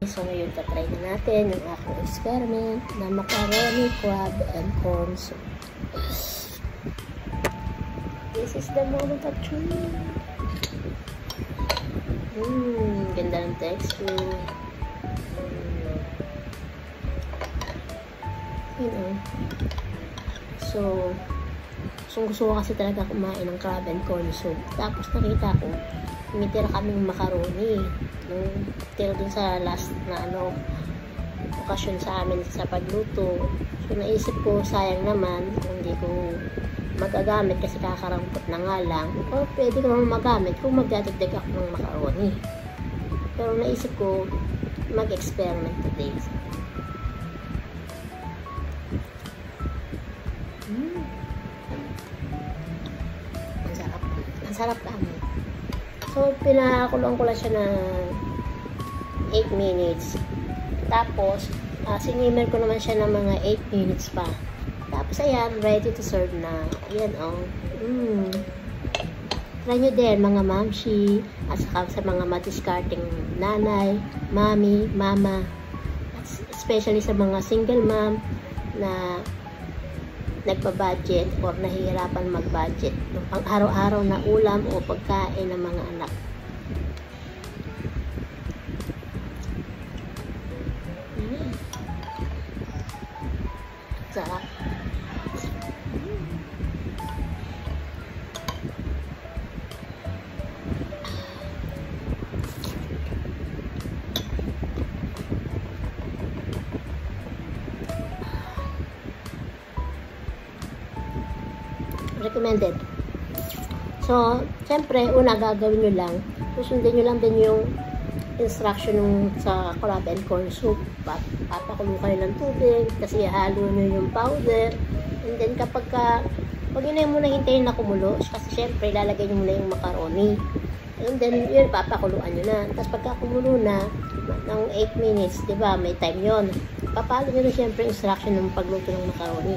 So ngayon, tatry na natin yung aking experiment na macaroni, crab, and corn soup. This is the moment of truth. Ganda ng texture. So, gusto ko kasi talaga kumain ng crab and corn soup. Tapos nakita ko, may tira kaming macaroni. Tira dun sa last na okasyon sa amin sa pagluto. So, naisip ko, sayang naman, hindi ko magagamit kasi kakarampot na nga lang. O, pwede ko naman magamit kung magdadagdag ako ng macaroni. Pero naisip ko, mag-experiment today. Ang sarap naman. So, pinakulong ko lang siya ng 8 minutes. Tapos, sinimmer ko naman siya ng mga 8 minutes pa. Tapos, ayan, ready to serve na. Ayan, Try nyo din, mga mamshi, at saka sa mga madiscarding nanay, mami, mama, especially sa mga single mom na nagpa-budget or nahihirapan mag-budget ng araw-araw na ulam o pagkain ng mga anak. Sarap. Recommended. So, syempre, una gagawin nyo lang, susundin nyo lang din yung instruction sa crab and corn soup. Papakulo kayo ng tubig, kasi halo nyo yung powder, and then kapag huwag nyo na yung muna hintayin na kumulo, kasi syempre, lalagay nyo muna yung macaroni. And then, yun, papakuluan nyo na. Tapos pagka kumulo na, ng 8 minutes, di ba, may time yon. Papalo nyo na syempre instruction ng pagluto ng macaroni.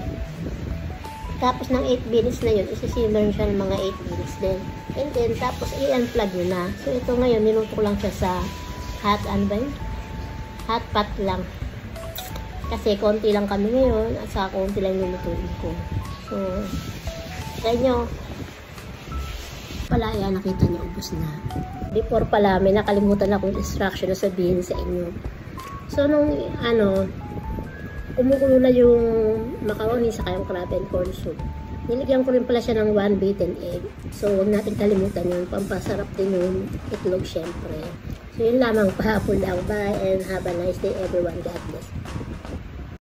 Tapos ng 8 minutes na yun, isisimmer siya ng mga 8 minutes din. And then, tapos i-unplug nyo na. So, ito ngayon, niluto ko lang siya sa hot pot lang. Kasi konti lang kami ngayon, at saka konti lang nilutuin ko. So, try nyo. Pala, yan, nakita nyo, ubos na. Before pala, may nakalimutan akong instruction na sabihin sa inyo. So, nung, kumukulo na yung macaroni sa kayong crab and corn soup. Niligyan ko rin pala siya ng 1 beaten egg. So, huwag natin kalimutan yung pampasarap din yung itlog syempre. So, yun lamang. Pahapon lang. Bye and have a nice day everyone. God bless.